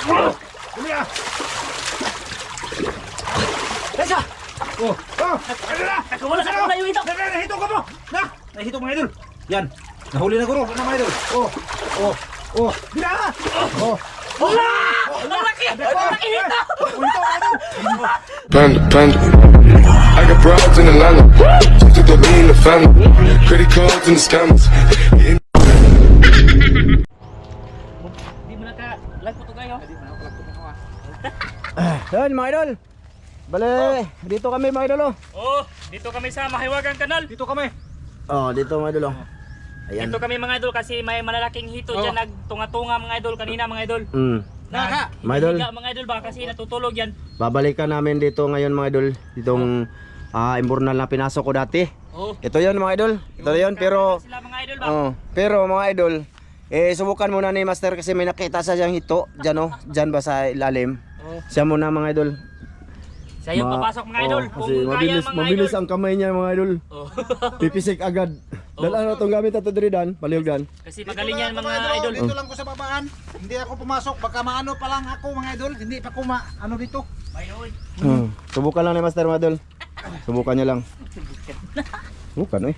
Dali ah. Kesa! Oh, oh, ano na? Nakawala sa ako na yung hito! Nahito ka mo! Na! Nahito mga idol! Yan! Nahuli na guro! Ano mga idol? Oh! Oh! Oh! Bila! Oh! Wala! Ang laki! Ang laki hito! Ulito mga idol! Panda, panda. I got broads in Atlanta. Just took the lean, the family. Credit cards and the scammers. Getting Di mo naka-lag po ito kayo? Yan mga idol. Bale, dito kami mga idol. Oh, dito kami sa Mahiwagang Kanal. Dito kami! Dito mga idol. Ayan. Dito kami mga idol kasi may malalaking hito dyan nagtunga-tunga mga idol kanina mga idol. Naka! Mga idol, Higa, mga idol ba kasi natutulog yan. babalikan namin dito ngayon mga idol. Ditong imburnal na pinasok ko dati. Oh. Ito yon mga idol. Ito yon pero Sila mga idol ba? pero mga idol, subukan muna ni Master kasi may nakita sa siyang hito diyan diyan ba sa ilalim. Siya muna mga idol. Siya yung papasok mga idol. Kung Kasi kaya mga mabilis idol. ang kamay niya mga idol. Oh. Pipisik agad. Dala na itong gamit ato diri dan, palihog. Kasi magaling yan mga idol. Dito lang ko sa babaan. Hindi ako pumasok. Baka maano pa lang ako mga idol. Hindi pa ko ano dito. Mayoy. Subukan lang ni Master mga idol. Subukan niya lang. Subukan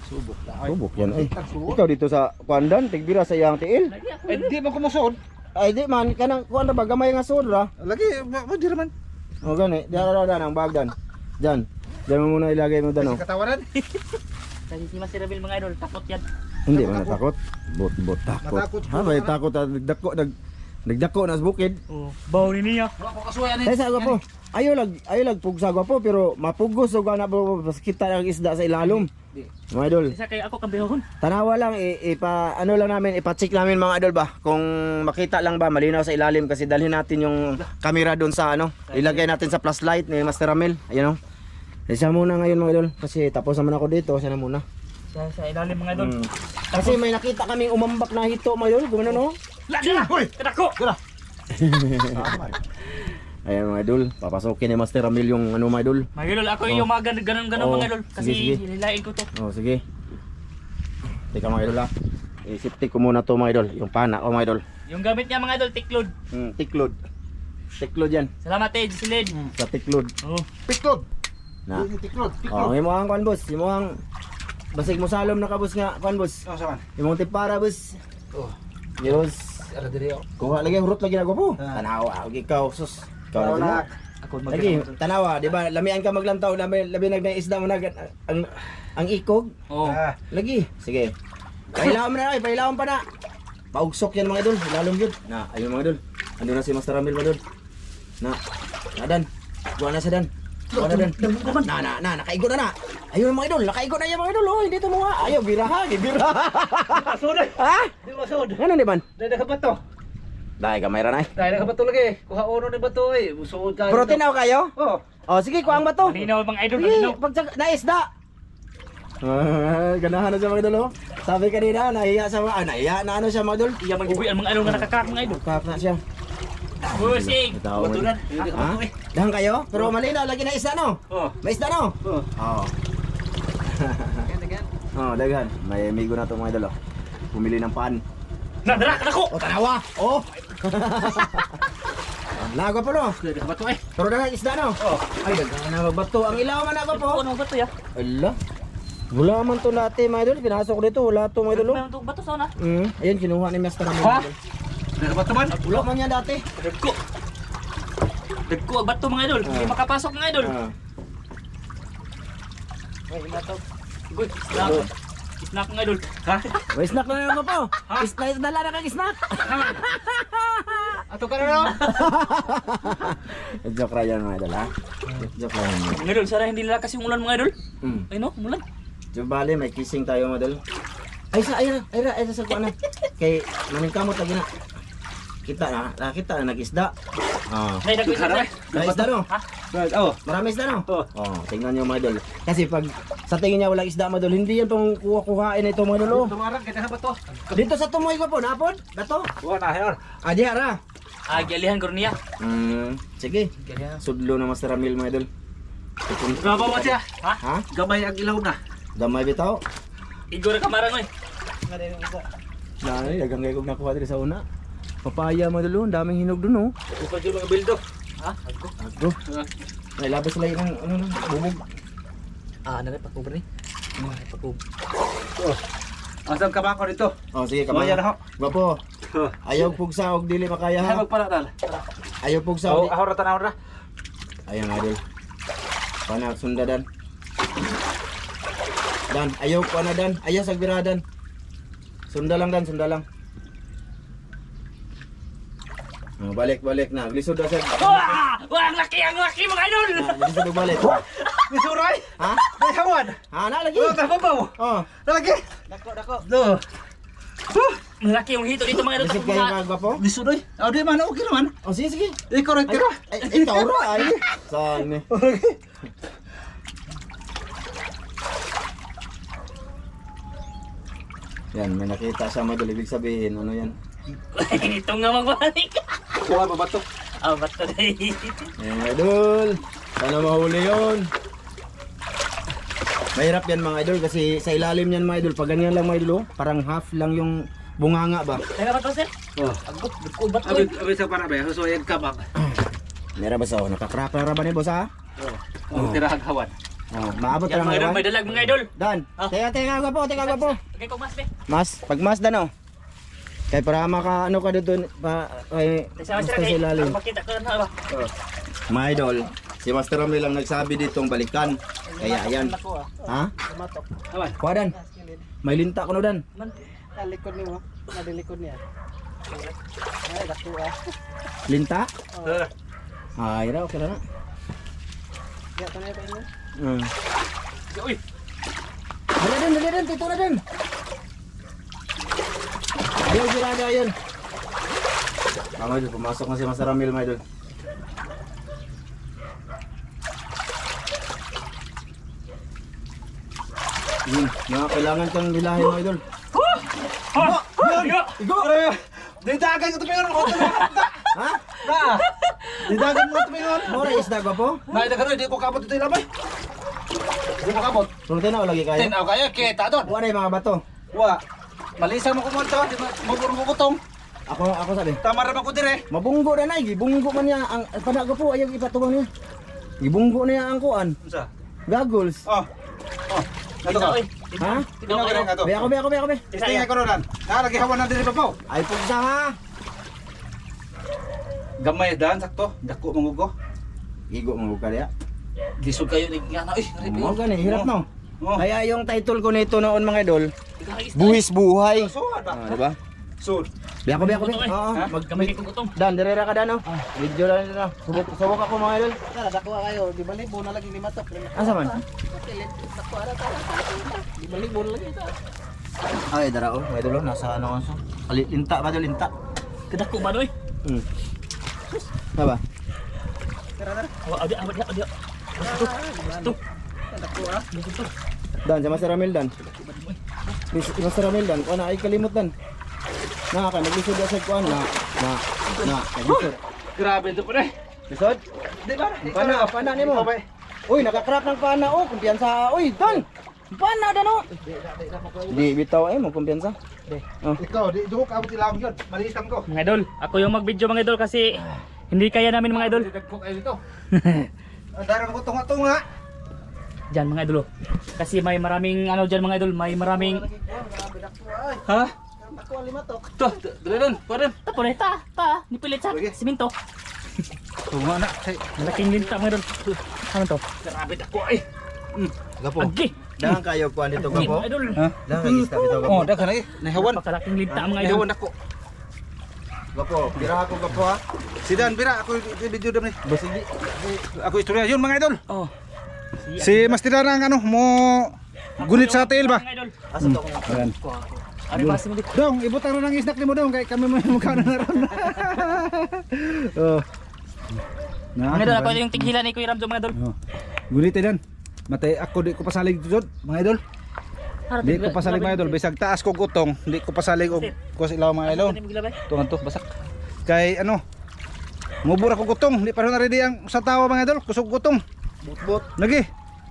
Subok yan ay. Ikaw dito sa kuandan, tigbira sa iyang tiil. Hindi man kumusod. Ay di man kanang kuan ba gamay nga sud ra. Lagi, di naman. O gani, diara ang bagdan. Diyan. Diyan mo muna ilagay mo dano. Katawaran. Kasi si Master Rebel mga idol, takot yan. Hindi man natakot. Bot takot. Natakot Ha, may takot nagdako na sa bukid. Oh, baw ni niya. Wala ko kasuyan eh. Ay sa po. Ayo lag pugsa po pero mapugos og ana po kita ang isda sa ilalom. Mga idol. Isa kay ako kabihon. Tanawa lang ano lang namin ipa-check namin mga idol ba kung makita lang ba malinaw sa ilalim kasi dalhin natin yung camera doon sa ilagay natin sa flashlight ni Master Ramel. Ayun oh. Siya muna ngayon mga idol kasi tapos naman ako dito, siya na muna. Sa ilalim mga idol. Kasi may nakita kaming umambak na hito mga idol, gumano no? Lagi na! Hoy! Kadako! Ayan mga idol, papasokin ni Master Ramel yung mga idol. Mga idol, ako yung mga ganun Oh, mga idol. Kasi sige. hilain ko to. Oh, sige. Teka mga idol isiptik ko muna to mga idol, yung pana mga idol. Yung gamit niya mga idol, tiklod. Tiklod. Tiklod yan, Salamat eh, Jisilid. sa tiklod. Oh. Tiklod. Na. Tiklod. Oh, imo ang kuan boss, imo ang basig mo salom na ka boss nga kuan boss. Ano saman? Imo ang tipara boss. Oh. Giros. Ara diri ako. Kuha lagi hurot lagi na ko po. Tanawa, og ikaw sus. Ikaw na. Ako Lagi, tanawa, di ba? Lamian ka maglantaw, labi nagnaisda mo na ang ikog. Oh. Lagi, sige. Pailawan mo na, pailawan pa na. Paugsok yan mga idol, lalong yun. Na, ayun mga idol. Ando na si Master Ramel mga idol. Na Dan. Buwan na sa Dan. Buwan na Dan. Nakaigo na. Ayun mga idol, nakaigo na yan mga idol. Oh, hindi ito mga. Ayaw, biraha, biraha. Masud. Ha? Di masud. Ano di man? Dai nakabato. Dahil kamera na eh. Dai nakabato lagi. Kuha uno ni bato eh. Usod ka. Protein ako kayo? Oh. Oh, sige, kuha ang bato. Malinaw mga idol, Sige, malinaw. pag naisda. Ganahan na siya mga idol. Sabi kanina, nahiya sa nahiya na ano siya mga idol. Iya magibuy ang mga idol nga nakakak mga idol. Kak na siya. Busing. Baturan. Ha? Dahan kayo? Pero malinaw, lagi na isda no? Oh. May isda no? Oh. Oo. Oh, daghan. May amigo na to mga idol. Pumili ng pan. Nadara ka ko. O, tanawa! Oh! Lago po no? Dai nakabato eh. Pero daghan isda no? Oh. Ay, daghan na bato. Ang ilaw man ako po. Ano ba to ya? Ala. Wala man to latte mga idol. Pinasok ko dito. Wala to mga idol. Meron to bato sa una. Ayun, kinuha ni Master Ramel. Ha? Nakabato man. Wala man yan dati. Dagko. Dagko ang bato mga idol. Hindi makapasok mga idol. Ay, bato. Good. Snack mga idol. Ha? May snack na naman po. Snack na lang kang snack. Ato ka na no. Joke ra yan mga idol ha. Joke ra yan. Mga idol, sana hindi nila kasi umulan mga idol. Ay no, umulan. So bali, may kissing tayo mga idol. Ay sa kuana. Kay maningkamot lagi na. Nakita na nag-isda. Ay, nag-isip na. Isda no? Ha? Oh. Marami isda no? Oh. Tingnan niyo mga idol. Kasi pag sa tingin niya walang isda mga idol, hindi yan tong kuha-kuhain na ito mga idol. Tumarang kita nakabato. Dito sa tumoy ko po, napon? Dato? Wa na her. Diha ra. Galihan ko niya. Sige. Galihan. Sudlo na Master Ramil mga idol. Gabaw mo siya. Ha? Gamay ang ilaw na. Gamay bitaw. Igor kamarang oy. Dagang kay kog nakuha diri sa una. Papaya mga idol, ang daming hinog dun oh. Bukan yung mga bildo. Ha? Agko. Agdo. Ay labas sila yung ano bubog. Nagay pakub ni. Nagay pakub. Asam ka ba ako dito? Oh sige Kamaya na ho. Gwapo. Ayaw pugsa og dili makaya Ay ha. magpala dal. Ayaw pugsa og. Ahora tanaw ra. Ayan idol. Pana sunda dan. Dan, ayaw ko na dan. Ayaw sagbiradan. Sunda lang dan, sunda lang. Oh, balik na. Lisod na sa. Wah, ang laki mga idol. Lisod na balik. Bisuray. Ha? May hawan. Ha, na lagi. Oh, tabaw. Oh, Lagi. dako. Do. Ang laki yung hito dito mga idol. Lisod kayo ka gwapo? Bisuray. Oh, di man okay naman. Oh, sige. Ikaw rin tira. Ay, ikaw ra ay. Sa ini. Yan, may nakita siya madul. Ibig sabihin, ano yan? Ito nga magbalik. Kuha ba bato? Bato na yun. Ayan, idol. Sana mahuli yun. Mahirap yan mga idol kasi sa ilalim yan mga idol. Pag ganyan lang mga idol, oh, parang half lang yung bunganga ba? Teka bato sir. Oh. Agko, dagko bato. Abi sa para ba? So yan ka ba? Meron ba sa nakakrap na ba ni boss ha? Oh, tira hawan. Oh, maabot Yan lang mga idol, naman. may dalag mga idol. Dan, Ah. teka gwapo. Okay ko mas be. Mas, pag mas dan oh. Kaya para maka ano ka dito pa ay Sa basta sir sa ilalim. makita ko na ba. Mga idol, si Master Ramil lang nagsabi ditong balikan. Kaya ayan. Ako Ha? Awan. Kuha dan. May linta ko no dan. Man. Likod ni mo, nadilikod niya. Ay, dako ah. Linta? Ay, ra okay na. Ya, tanay pa inyo. Uy. Dali din, tito na din. Ayaw girada yun. Mga idol, pumasok na si Master Ramil mga idol. Yun, mga kailangan kang bilahin mga idol. Igo. Didagan ko tumingon ko. Ha? Na. Didagan mo tumingon. Mora isda ko po? Na ida karon di ko kapot dito labay. Di ko kapot. Kung tinaw lagi kaya. Tinaw kaya kita doon. Wala yung mga bato. Wa. Malisang mo kumonto, di mo gutong. Ako sabi. Tama ra man ko dire. Mabunggo na nay, gibunggo man niya ang panago po ayaw ipatubang niya. Gibunggo niya ang kuan. Unsa? Goggles. Oh. Oh. Nato ka. Ha? Tinaw ka nga to. Be ako. Tingay ko ron. Na lagi hawan na dire papaw. Ay pugsa ha. Gamay dan sakto. Dako mangugo. Igo mo ka diya. Lisod kayo ni nga na. Mo gani hirap no. Oh. Kaya yung title ko nito noon mga idol, Buwis Buhay. Suad ba? Di ba? Sud. Be ako. Oo, Ha? Magkamay kong utong. Dan, direra ka dan oh. Video lang nito. Subok ako mga idol. Tara, dako kayo. Di balibo na lagi ni matok. Asa man? Dako ara tara. Di balibo na lagi ito. Ay, dara oh, mga idol oh, nasa ano so. Linta ba do linta? Kedako ba doy? Ba? Adi. Ito. Dako ah. Dan, sa Master Ramil dan. Master Ramil dan, kuan ay kalimot dan. Na ka naglisod sa kuan na. Naglisod. Grabe to pre. Lisod? Di ba? Pana nimo. Uy, nakakrap ng pana oh, kumpiyansa. Uy, dan. Pana dan oh. Di bitaw ay mo kumpiyansa. Ikaw, di ko kabot ilang yun. Malitan ko. Mga idol, ako yung mag-video mga idol kasi hindi kaya namin mga idol. Dagko kayo dito. Darang ko tunga-tunga. Diyan mga idol. Kasi may maraming ano diyan mga idol, may maraming Ha? Dako ang limatok. To, dali doon. Kuha tapon ta, nipilit sa Sige. simento. Tunga na. Malaking linta mga idol. Ano to? Grabe dako ay. Gapo. Agi. Dahang kayo kuan dito Agi, gapo. mga idol. Ha? Dahang isda dito gapo. Oh, daghan ay. Nahawan. Napakalaking linta mga idol. Nahawan dako. Gapo, pira ako gapo ha. Sidan, bira ako video dam ni. Basigi. Ako istorya yun mga idol. Oh. Si Mastira ang ano mo gunit sa tail ba? Mga idol. Asa to ko. Ayan. Ari ba si dito? Dong, ibutang ron ang isnak nimo dong kay kami mo mukha na ron. Oh. Mga idol, ako yung tighila ni Kuya Ramjo mga idol. Oh. Gunit dan. Matay ako di ko pasalig jud mga idol. Di ko pasalig mga idol bisag taas ko gutong, di ko pasalig og kus ilaw mga idol. Tungan to basak. Kay ano? Ngubur ako gutong, di pa ron ready ang sa tawa mga idol, kusog gutong. Butbut. Lagi.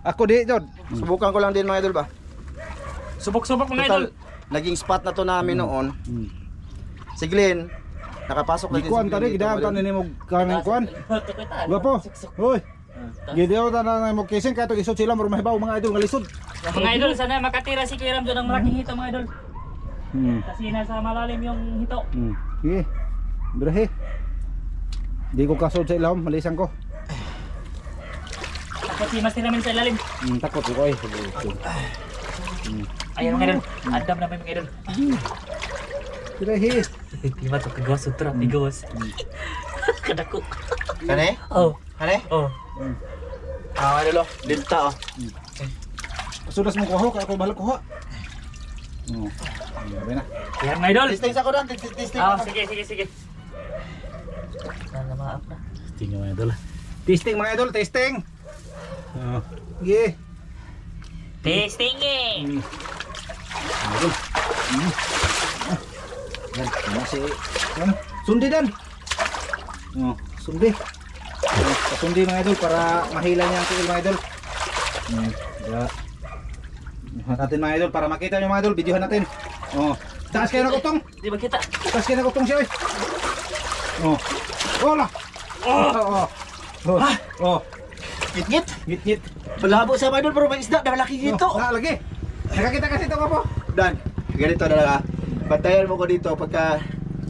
Ako di jud. Subukan ko lang din mga idol ba. Subok-subok mga idol. Total, naging spot na to namin noon. Si Glenn, Nakapasok na Gikuan tadi gidaan ta nimo kanang kuan. Gwapo. Hoy. Gidaw ta na mo kising kay to isod sila murag mahibaw mga idol nga lisod. Mga idol, sana makatira si Kuya Ram doon ng malaking hito mga idol. Kasi nasa malalim yung hito. Sige. Birahe. Di ko kasod sa ilawom, malisan ko. Tapos si Master namin sa ilalim. Takot ko ay. Ayan mga idol, andam na mga idol. Birahe. Lima to kagawas sutra, tigawas. Kadako. Kane? Oh, Kane? oh. Idol oh. Linta oh. Sudas mo kuha kay ako balak kuha. Grabe na. Ayan mga idol. Testing sa ko doon, testing. Oh, sige. Sana maap na. Testing mga idol. Testing mga idol, testing. Sige. Testing eh. Idol. Yan, masih sundi dan. Sundi. Sundi mga idol para mahila niya ang tiil mga idol. Ya. Natin mga idol para makita niyo mga idol, videohan natin. Taas kayo na kutong. Di ba kita? Taas kayo na kutong siya. Wala. Ngit-ngit. Ngit-ngit. Malabo sa idol pero may isda na malaki dito. Lagi. Nakakita kasi ito ka po. Dan, ganito na lang. Bantayan mo ko dito pagka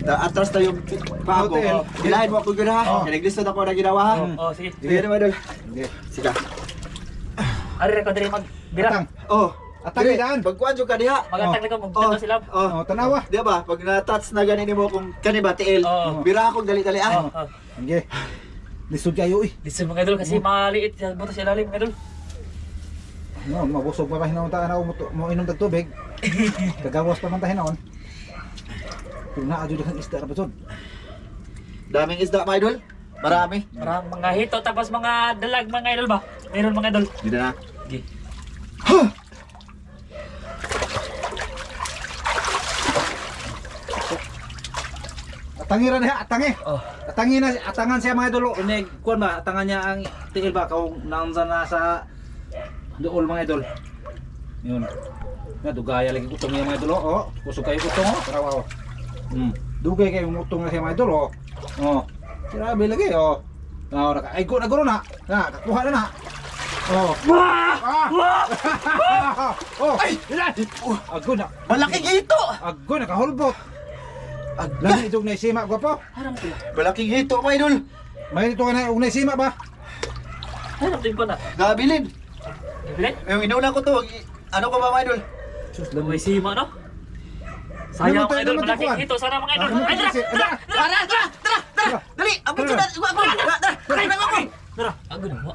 atras na yung paa ko. Hotel. Gilahin mo ako gina ha. Naglistod ako na ginawa ha. Oh, sige. Sige naman idol. Sige. Ari ra ko diri magbira. Atang. Oh. Atang Dire, daan. pagkuhan dyan ka diha. Magatag na ko magdala sila. Tanawa. Di ba? Pag na-touch na ganin mo kung kani ba tiil. Oo. Bira akong dali-dali ah. Oh. Sige. Lisod kayo eh. Listen mga idol kasi maliit sa butas sa ilalim mga idol. No, mabusog pa hinahon ta na mo inom tag tubig. Kagawas pa man ta hinahon. Kung naa jud kang isda ra basod. Daming isda mga idol. Marami. Marang mga hito tapos mga dalag mga idol ba? Meron mga idol. Dito na. Sige. Atangiran niya, atangi. Oh. Atangi na, atangan siya mga idol. Unig, kuan ba, atangan niya ang tiil ba kung naunsa na sa dool mga idol. Yun. Na dugaya lagi utong niya mga idol. Kusog kayo utong tarawa Dugay kayo utong na siya mga idol. Grabe lagi ay ko na guro na. Kakuha na na. Ay, ilan? Ago na. Malaking hito. Ago na kahulbot. Lagi itong naisima ko po. Malaking hito mga idol. May ito ka na yung naisima ba? Ano din pa na? Gabilin. Bilet? Yung inauna ko to. Ano ko ba mga idol? Sus, May sima no? Sayang mga idol, malaking hito sana mga idol. Ay, tara! Tara! Dali! Abot ko na! Tara! Tara! Ang ginawa.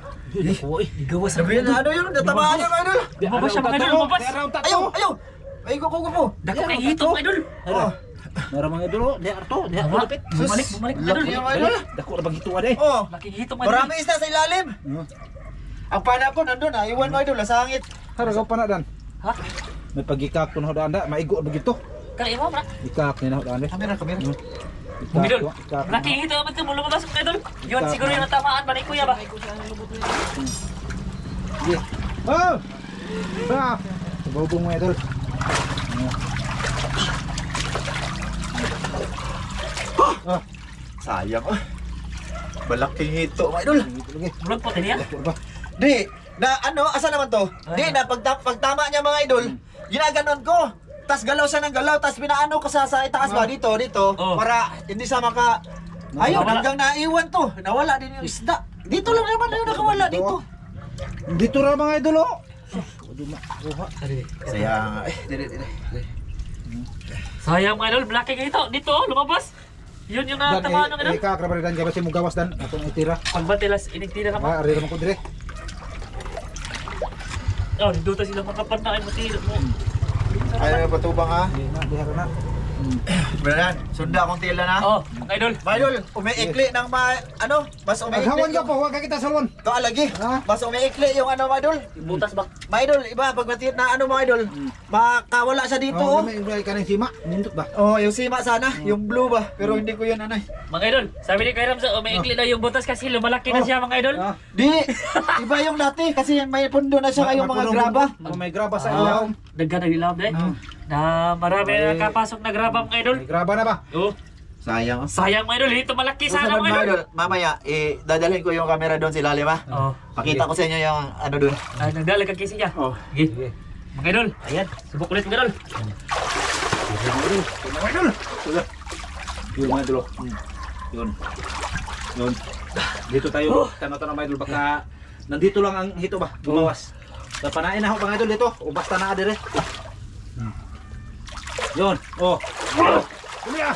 Igawas Sabi na ano yun? Natamaan niya mga idol! Lumabas siya mga idol, lumabas! Ayaw! Ayaw! Ay, ko. Dako kay hito mga idol. Nara mga idol, di arto, di Tama. malapit. Bumalik mga idol. Laki yung mga idol. Dako na bagituan eh. Oh! Laking hito mga idol. Marami isda sa ilalim! Ang pana ko nandun ah. Iwan mga idol. Nasa hangit. Haragaw pa na dan. Ha? May pagikak ko na hodanda, maigo bagito. Kaya mo na. Ikak ni na hodanda. Kamera. Mga idol. Laking hito naman ka mo lumabas mga idol. Yun siguro yung natamaan ba ni kuya ba? Sige. Oh! Sabubong mga idol. Sayang oh. Malaking hito mga idol. Lagi. Bulog po din yan. Dako ba? Di, na ano, asa naman to? Di, na pagtama niya mga idol, ginaganon ko. Tas galaw siya ng galaw, tas pinaano ko sa itaas ba dito, Oh. para hindi sa maka... Ayun, Nawala. hanggang naiwan to. Nawala din yung isda. Dito lang naman yung nakawala dito. Dito ra mga idol oh. Ado na. Kuha. Sayang. Dire. Sayang mga idol, laking hito. Dito lumabas. Yun yung natamaan ng idol. Ikak ra ba dan gabas mo gawas dan atong itira. Pagbatilas, inigtira na pa. Ari ra man ko dire. Oh, dito sila makapanain mo tilo mo. Ay, patubang ha. Di na, diha ra na. Beneran, sunda akong tila na. Oh, mga idol. Mga idol, umiikli ng mas Aghawan umiikli. ka po, wag ka kita salwan. Ito alagi. Ha? Mas umiikli yung ano mga idol. Butas ba? Mga idol, iba, pag matiyot na ano mga idol, makawala siya dito oh. May kanang sima, nindot ba? Oh, yung sima sana, yung blue ba? Pero hindi ko yun anay. Mga idol, sabi ni Kuya Ramza, umiikli daw yung butas kasi lumalaki na siya mga idol. Di, iba yung dati kasi may pundo na siya ngayong mga graba. May graba sa ilaw. Dagga na nilam dahil. Na marami na kapasok na graba mga idol. May graba na ba? Oh, Sayang. Sayang mga idol, ito malaki sana Susunod mga mga idol. idol, mamaya, dadalhin ko yung camera doon sa ilalim ha. Oh. Pakita ko sa inyo yung ano doon. Ay, nagdalag ka kisi niya. Oh. Sige. Mga idol, ayan. Subok ulit mga idol. Mga idol. Yun mga idol. Yun. Yun. Dito tayo. Tanaw-tanaw mga idol. Baka nandito lang ang hito ba? Bumawas. Napanain na ako mga idol dito. O basta na dire. Yun. Oh. Kuya.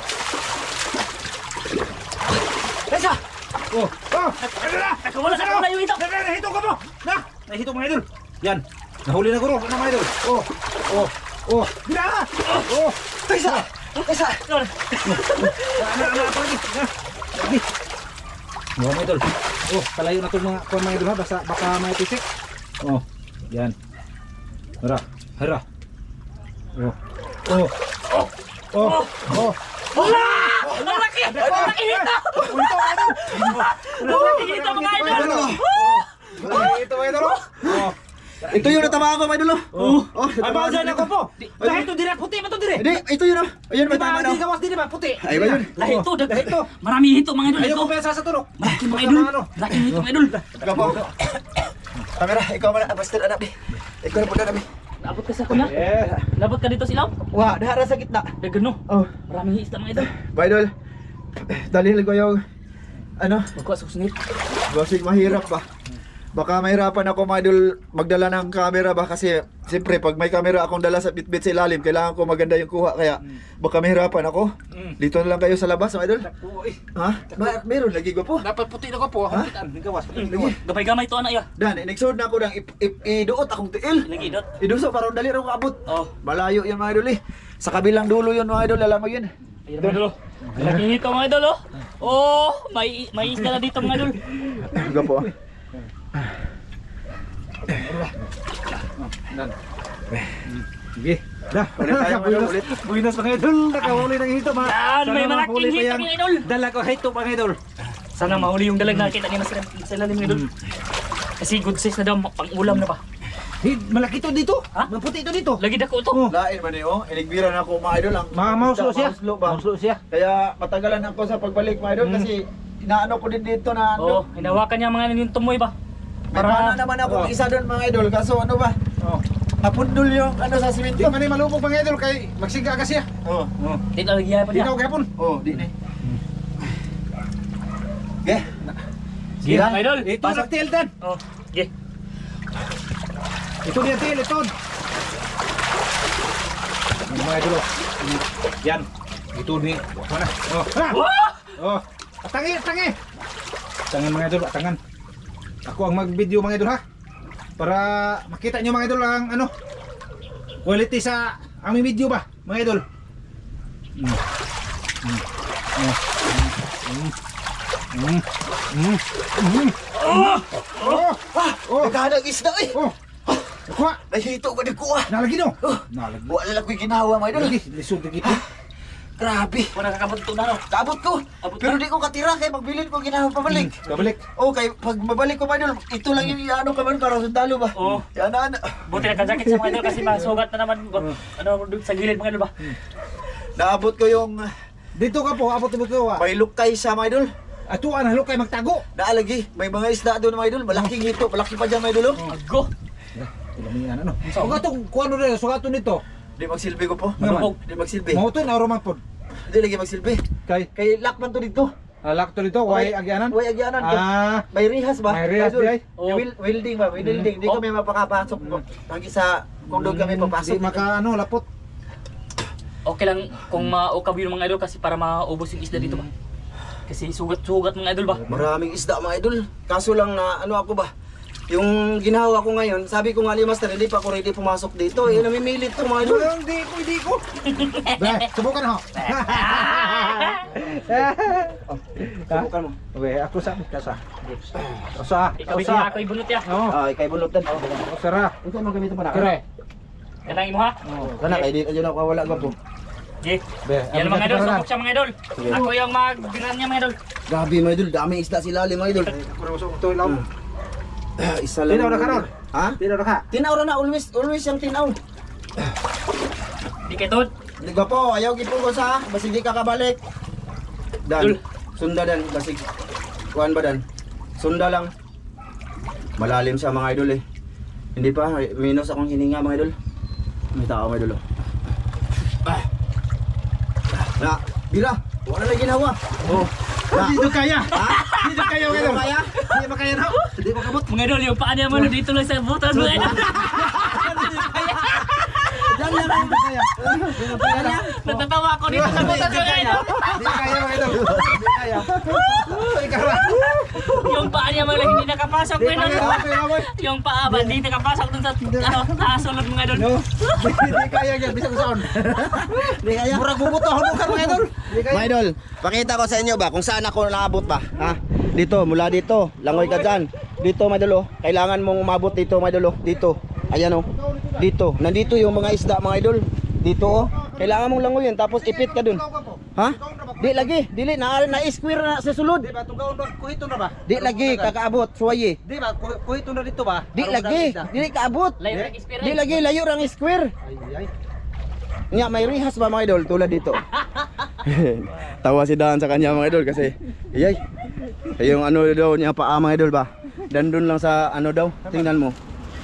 Kesa! Oh. Oh. Ano na? Nakawala sa ako na yung ito. Nahito ka mo. Na. Nahito mga idol. Yan. Nahuli na guro. Ano mga idol? Oh. Oh. Oh. Bila. Oh. Kaysa! Kaysa! Ano lagi. Lagi. Oh, mga idol. Oh, palayo na 'tong mga idol ha, baka may pisik. Oh, yan. Hara, hara. Oh. Oh. Oh. Oh. Oh. Wala! Ang laki! Ang laki hito! Ang laki hito mga idol! Ito mga idol. Oh. Ito yung natamaan ko, mga idol. Oh. Oh, Ay, natamaan bagal ako po. Dahil ito dire puti man to dire. Hindi, ito yun oh. Ayun, may tama Di na. gawas dire ba puti. Ay, ba yun? Lahi ito, Lahi ito. marami hito mga idol. Ayaw Ito. ko pa sa tulok. Malaki mga idol. Laki hito mga idol. Ikaw po. Camera, ikaw man. Basta anak, be. Ikaw na po na, be. Naabot ka sa kuya. Yeah. Labot ka dito silaw. Wah, dahara sa gitna. Dagan no. Oh, Maraming hista mga idol. mga idol. Dalhin ko yung, ano, Magkuha sa kusungit. basig mahirap ba? Baka mahirapan ako, mga idol, magdala ng camera ba? Kasi, siyempre, pag may camera akong dala sa bitbit sa ilalim, kailangan ko maganda yung kuha. Kaya, baka mahirapan ako. Dito na lang kayo sa labas, mga idol. Ha? Meron lagi ko po. Dapat puti na ko po. Hakitan, gawas. Gamay-gamay to anak ya. Dan, ineksod na ako ng iduot akong tiil. Lagi dot. Iduso, parang dali rin ako abot. Oh. Malayo yun, mga idol eh. Sa kabilang dulo yun, mga idol, alam mo yun. Ayan mga idol. Laki hito mga idol oh. Oh, may isda na dito mga idol. Higa po. Dan. Sige. Dah. Ulit tayo, mga idol, ulit. Buinas mga idol. Nakahuli ng hito mga. Yan, may Sana malaking mahuli pa hito yang mga idol. Dala ko hito mga idol. Sana mahuli yung dalag na kita ni sa ilalim mga idol. Kasi good size na daw, pang ulam na ba? Malaki to dito. Ha? Maputi to dito. Lagi dako ito. Oh. Lain ba niyo? Iligbiran ako, mga idol. Ang Mga mauslo siya. Mauslo ba? Mauslo siya. Kaya matagalan ako sa pagbalik, mga idol, kasi inaano ko din dito na Oh, ano. hinawakan niya mga yung tumoy ba? May pana naman ako isa doon, mga idol. Kaso ano ba? Oh. Napundol yung ano sa Di simento. man ni malubog mga idol kay magsiga kasi. Oh. Oh. Dito lagi pa Di niya. na gapon. Oh, di na. Okay. Sige mga idol. Ito Pasok. na tail dan. Oh, sige. Ito dia tail ito. Mga idol. Yan. Ito ni. Mana? Oh. Ha! Wah! Oh. Tangi, tangi. Tangan mga idol, tangan. Ako ang mag-video mga idol ha. Para makita nyo mga idol ang ano quality sa aming video ba mga idol. Oh, naghanag isda eh. Oh. Kuha. Nahito ko na kuha. Nalagi no. Nalagi. Wala lang ko'y ginawa, mga idol. Lagi, lisod lagi. Grabe. Wala kakabunto na no. Kaabot ko. Abot Pero ka? di ko katira kay pagbilin ko ginawa pabalik. Kabalik. Okay, pag mabalik ko, mga idol, ito lang yung ano ka man para sundalo ba? Oo. Yan na. Buti na ka-jacket sa mga idol kasi masugat na naman ano sa gilid mga idol ba? Naabot ko yung Dito ka po, abot mo ko. may lukay sa mga idol. Ato ana kay magtago. Naalagi, may mga isda doon mga idol. Malaking hito, malaki pa dyan mga idol. Oh. Ago. Ilamihan ano. So gato kuano rin, so gato nito. Di magsilbi ko po. Naman. Di magsilbi. Mao to na roman pod. Di lagi magsilbi. Kay Kay lakman to dito. alak to dito, way agyanan. Way agyanan. Ah, May rihas ba? May rihas Idol? di ay. Oh. Welding ba? Welding. Di Oh. kami mapakapasok po. Pag isa, kung doon kami papasok. Di maka ano lapot. Okay lang kung maukab yung mga idol kasi para maubos yung isda dito ba? Kasi sugat-sugat mga idol ba? Maraming isda mga idol. Kaso lang na ano ako ba? Yung ginawa ko ngayon, sabi ko nga ni Master, hindi pa ako ready pumasok dito. Eh, namimilit to mga idol. Hindi ko. Ba, subukan ho. Subukan mo. Oke, aku sa kasa. Usa, Ikaw usa. ako ibunot ya. Oh, Kay bunutan. usara. Ito mo gamito pa na. Kere. Kanangin mo ha? Kana kay di na ako wala ko po. Okay. Be, Yan mga idol, subok siya mga idol. Sige. Ako yung magbiran niya mga idol. Grabe mga idol, daming isda sila mga idol. Kurusok to ilaw. Isa lang. Tinaw na ka ron? Ha? Tino na ka. Tinaw na always yung tinaw. Di kay Tod. Di ba po, ayaw gipon ko sa, basta hindi ka kabalik. Dan, sunda dan, basig. Kuan ba dan? Sunda lang. Malalim siya mga idol eh. Hindi pa, minus akong hininga mga idol. May tao mga idol oh. Na, bila, wala na ginawa. Oh. Hindi kaya. Hindi kaya mga idol. Kaya? Hindi makaya na. Hindi makabot. Mga idol, yung paa niya mo dito lang sa butas mga idol. Dan lang. Hindi kaya. Hindi kaya. Natatawa ako dito sa butas mga idol. Hindi kaya mga idol. Hindi kaya. Ikaw na. Yung paa niya mga hindi nakapasok mga idol. Okay na boy. Yung paa ba, hindi nakapasok dun sa sulod mga idol. No. Hindi kaya yan. Bisa ko saan. Hindi kaya. Murag bubutahon mo ka mga idol. Hindi kaya. Mga idol, pakita ko sa inyo ba kung saan ako naabot ba? Ha? Dito, mula dito. Langoy ka dyan. Dito, mga idol, oh. Kailangan mong umabot dito, mga idol, oh. Dito. Ayan, oh. Dito. Nandito yung mga isda, mga idol. Dito, oh. Kailangan mong langoy yan. Tapos ipit ka dun. Ha? Di lagi. Dili. Na-square na sa sulod. Di ba? Tunggaon doon. Kuhiton na ba? Di lagi. Kakaabot. Suwaye. Di ba? Kuhiton na dito ba? Di lagi. Dili kaabot. Layo ng experience. Di lagi. Layo rang square. Ay, ay. Nga, may rihas ba mga idol tulad dito? Tawa si Dan sa kanya mga idol kasi iyay. Yung ano daw niya paa mga idol ba? Dandun lang sa ano daw. Tingnan mo.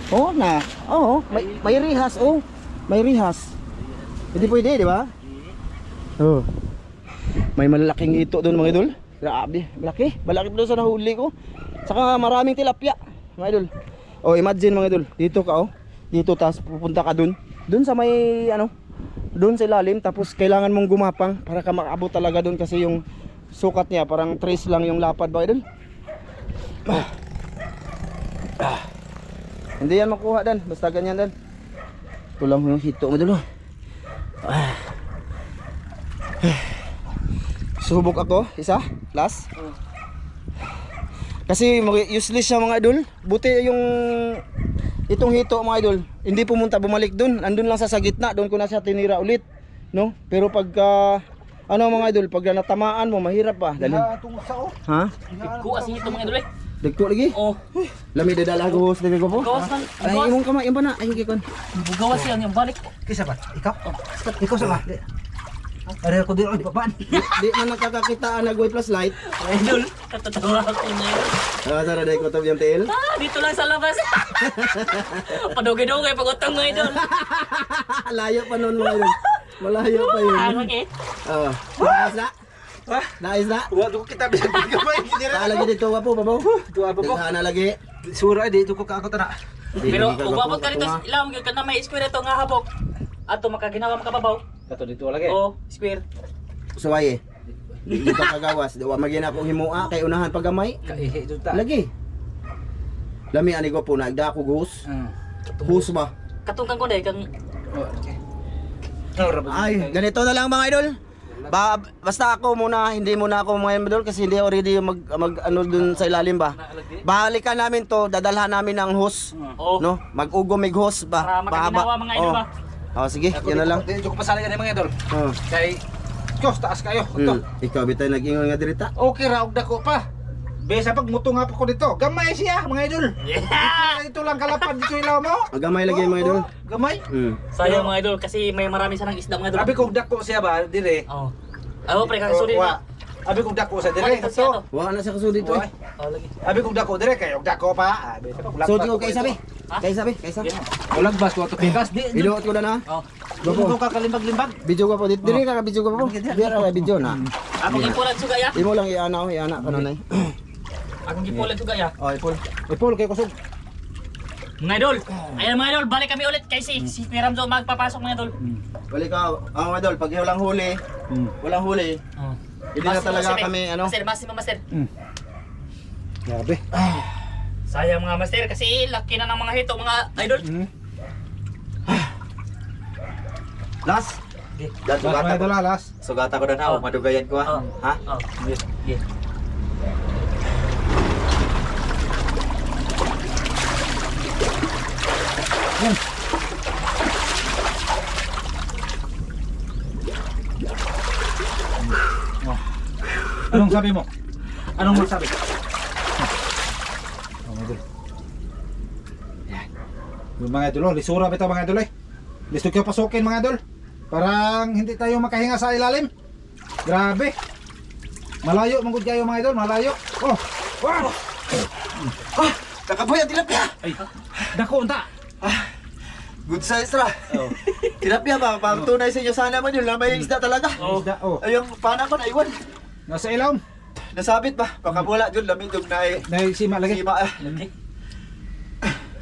Oh na. Oo, may rihas oh. May rihas. Hindi pwede, di ba? Oh. May malaking ito doon mga idol. Grabe, malaki. Malaki doon sa nahuli ko. Saka maraming tilapia mga idol. Oh, imagine mga idol. Dito ka oh. Dito tas pupunta ka doon. Doon sa may ano? Doon sa ilalim tapos kailangan mong gumapang para ka makaabot talaga doon kasi yung sukat niya parang trace lang yung lapad ba idol. Hindi yan makuha dan basta ganyan dan. Ito lang yung hito mo idol. Subok ako isa last. Kasi useless siya mga idol. Buti yung itong hito mga idol, hindi pumunta bumalik doon. Andun lang sa gitna, doon ko na siya tinira ulit, no? Pero pagka ano mga idol, pag natamaan mo mahirap pa. Dali. Tungkol sa o. Ha? Kuha si ito mga idol eh. Dagko lagi? Oh, Lami dadala gos dili ko po. gawas man. Ay imong kamay imong na ayo gikon. Gawas yan yung balik. Kisa ba? Ikaw? Ikaw sa ba? Are ko din oy babaan. Di man nakakakitaan na plus light. Idol, katatawa ako na yun. Tara dai ko tab yung tail. Dito lang sa labas. Padugay-dugay pag-utang mga idol. Layo pa noon mga idol. Malayo pa yun. Ano eh? Oh. Nice na. Ha? Nice na. Wa ko kita bisag gamay. Lagi dito wa po babaw. Tuwa pa po. Daghan na lagi. Sura dito ko kaakot na. Pero kung babot ka dito, ilang ka na may square ito nga habok. Ato makaginawa makababaw. Kato dito lagi. Oh, square. Suwaye. Di ka kagawas. Di wa magina ko himua kay unahan pagamay. Kaihi dito ta. Lagi. Lami ani ko po nagda ko gus. Hus ba? Katungkang ko dahil kang Okay. Ay, ganito na lang mga idol. Basta ako muna, hindi muna ako mga idol kasi hindi already mag ano dun sa ilalim ba. Balikan namin to, dadalhan namin ng hose, Oh. no? Mag-ugo mig hose ba. Para makaginawa mga idol ba? Oh, sige, yun na lang. Dito ko pasali yan mga idol. Oh. Kay Kos taas kayo. Ito. Ikaw bitay nag-ingon nga dirita. Okay ra og dako pa. Besa pag muto nga pa ko dito. Gamay siya mga idol. Ito lang kalapad dito ilaw mo. Gamay lagi mga idol. Gamay. sayang mga idol kasi may marami sanang isda mga idol. Abi kog dako siya ba dire. Oh. Ano pre kakasuli Wa. na. Abi kog dako sa dire. Balik siya to. Wa na sa kasudi to. Wa. Oh lagi. Abi kog dako dire kay og dako pa. Abi sa pag So ko kay sabi. Kay sabi, kay sabi. Ulag bas ko to pikas di. Iduot ko na na. Oh. Dito ko kakalimbag-limbag. Video ko po dito. Dili ka video ko po. Dira ka video na. Akong gipulan suga ya. Imo lang iana kanunay. Akong gipulan suga ya. Oh, ipol. Ipol kay kusog. Mga idol. Ayan mga idol, balik kami ulit kay si Piramzo magpapasok mga idol. Balik ka. Mga idol, pag walang huli, walang huli. Oh. Hindi na talaga kami ano. Master. Grabe. Sayang mga master kasi laki na ng mga hito mga idol. Last. Dan Mga sugata idol ko. alas. Sugata ko dan Oh. madugayan ko ha. Oh. Ha? Oh. Yeah. Anong sabi mo? Anong masabi? Oh, mga idol. Yan. Yung mga idol, lisura ba ito mga idol eh? Listo kayo pasukin mga idol. Parang hindi tayo makahinga sa ilalim. Grabe. Malayo mangod kayo mga idol, malayo. Oh. Wow. Nakaboy ang tilapia. Ay, dako unta. Good size ra. Tilapia ba? Pagtunay sa inyo sana man yun. Lamay yung isda talaga. Isda, oh. Ay, yung pana ko naiwan. Nasa ilawom. Nasabit ba? Pakabula dyan. Lamindog na eh. Dahil sima lagi. Sima ah.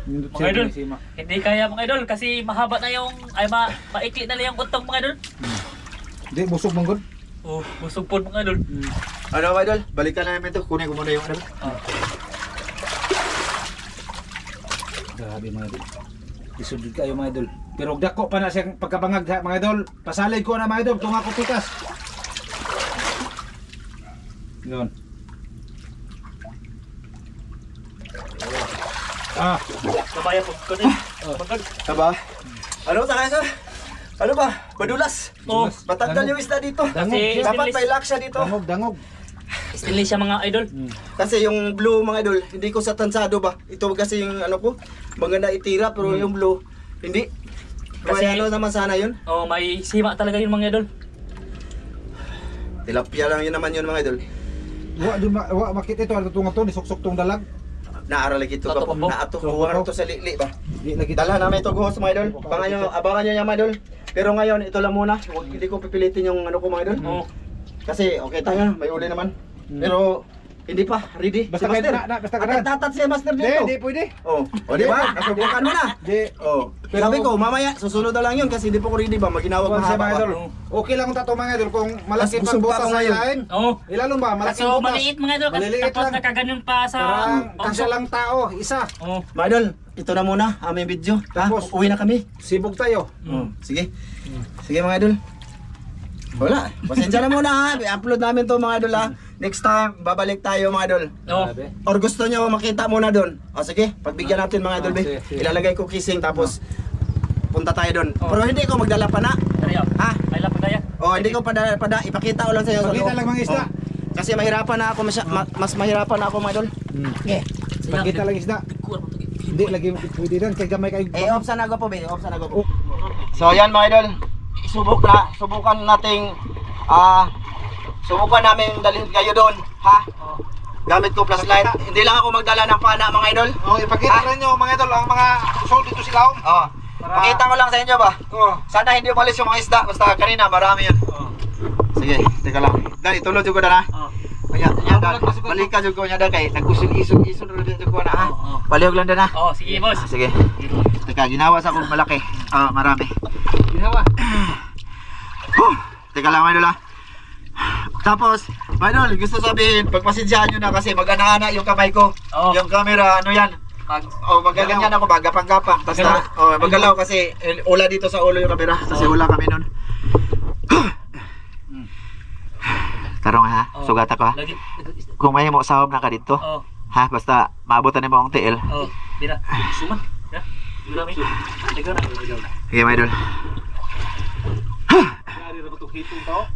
Mga idol, hindi kaya mga idol kasi mahaba na yung, maikli na lang yung utong mga idol. Di, busog mangod. Oh, busog po mga idol. Ano mga idol? Balikan na namin ito. Kunin ko muna yung ano. Grabe mga idol. Isudod kayo mga idol. Pero dako pa na siyang pagkabangag ha, mga idol. Pasalig ko na mga idol kung ako pikas. Yun. Ah, Kabaya po ko din. Bagag. Taba? Ano sa kaya Ano ba? Madulas. Oh, Matanggal yung isda dito. dangog. Kasi- siya. Dapat may lock siya dito. Dangog, dangog. stainless siya mga idol. Kasi yung blue mga idol, hindi ko sa tansado ba? Ito kasi yung ano ko, maganda itira pero yung blue, hindi. Kasi Kasi- ano naman sana yun? Oh, may sima talaga yun mga idol. Tilapia lang yun naman yun mga idol. Wa makita ito, ano tunga to, nisuksok tong dalag. Naaral lagi ito Tato ka pa po. Naato, kuha to sa lili ba? Di lagi Dala namin ito guhos mga idol. Abangan nyo yan mga idol. Pero ngayon, ito lang muna. Hindi ko pipilitin yung ano ko mga idol. Oh. Kasi okay tayo, may uli naman. Pero hindi pa, ready. Basta si Master. kahit basta ka na. Tatat si Master Di, dito. di pwede. Oh, o di ba? Nasubukan mo na. Di. Oh, Pero- sabi ko, mamaya, susunod na lang yun kasi hindi po ko ready ba? Maginawag Kuwan siya mahaba mga pa. idol. Okay lang kung tato mga idol kung malaki Mas pang busog pa butas ako sa ngayon. ilahin. Oh. Ilalo ba? Malaki So, butas. maliit mga idol. Maliliit Tapos lang. nakaganyan pa sa... Parang pausok. kasya lang tao, isa. Oh. Mga idol, ito na muna aming video. Tapos- Uwi na kami. Sibog tayo. Sige. Sige mga idol. Wala. Pasensya na muna ha. I-upload namin to mga idol ha. Next time, babalik tayo mga idol. Oh. Grabe. Or gusto nyo makita muna doon. O sige, pagbigyan natin mga idol. Sige, sige. Ilalagay ko kissing tapos punta tayo doon. Pero hindi ko magdala pa na. Dari, oh. Ha? Ay lang pagdaya. O hindi ko pada ipakita ko lang sa iyo. Pakita lang mga isda. Kasi mahirapan na ako, mas mahirapan na ako mga idol. Okay. Pakita lang isda. Hindi lagi pwede dan kay gamay kay. Off sana ako po, be. Off sana ako po. So ayan mga idol, subukan nating subukan namin dalhin kayo doon, ha? Gamit ko flashlight. Hindi lang ako magdala ng pana mga idol. Oh, ipakita lang niyo mga idol ang mga sold dito sila. Oh. Pakita ko lang sa inyo ba? Oh. Sana hindi umalis yung mga isda, basta kanina marami yun. Sige, teka lang. Dali, tulog ko na ha. Oh. Kaya, balik ka ko niya dahil kay nagkusog-isog rin ko na ha. Palihog lang din ha. Oh, sige boss. Sige. Teka, ginawa sa akong malaki. Marami. Ginawa. Teka lang, Manol ha. Tapos, Manol, gusto sabihin, pagpasensyaan nyo na kasi mag-ana-ana yung kamay ko. Oh. Yung camera, ano yan? Magaganyan ako, magapang-gapang. Basta, magalaw kasi ula dito sa ulo yung camera. Kasi ula kami nun. Tarong ha, sugat ako ha. Lagi. Kung may mo sahom na ka dito, Oh. ha, basta maabutan mo ang TL. Oh. Dira. Suman. Ya. Dira mi. Tiga na. Okay, my idol. Ari ra to hitong tao.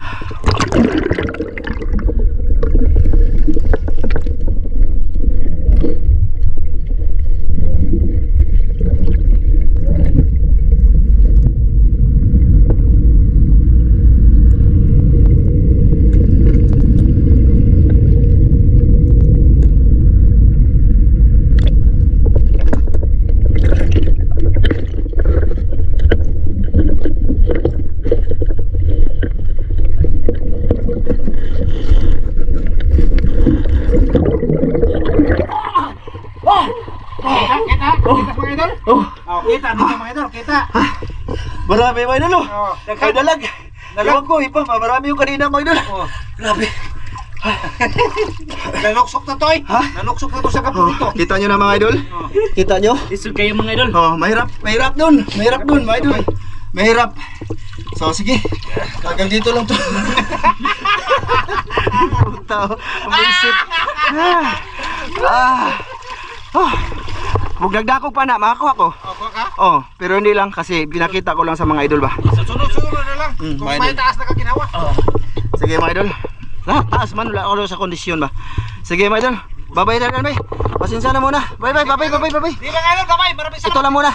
Kita mga idol? Oh, kita dito mga idol, kita. Marami, my idol. Oh, May dalag. Ewan ko, iba, marami yung kanina, my idol. Oh. Grabe. Nanuksok na to eh. Ha? Nanuksok na to sa kapo dito. Kita nyo na mga idol? Kita nyo? Lisod kayo mga idol. Oh, mahirap dun, mga idol. Mahirap. So, sige. Hanggang dito lang to. Puta, umisip. Magdagdako pa na, makakuha ko. Opo ka. Oh, pero hindi lang kasi pinakita ko lang sa mga idol ba. Sunod-sunod na lang. Kung mga may idol. taas na kaginawa. Sige mga idol. Taas man, wala ako sa kondisyon ba. Sige mga idol. Bye-bye na bye. Pasensya na muna. Bye-bye. Di ba nga idol, kamay? Maraming Ito lang muna.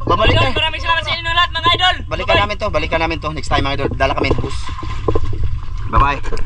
Babalik Idol, na. maraming salamat sa inyo lahat mga idol. Balikan namin to. Next time mga idol. Dala kami. Bus. Bye-bye.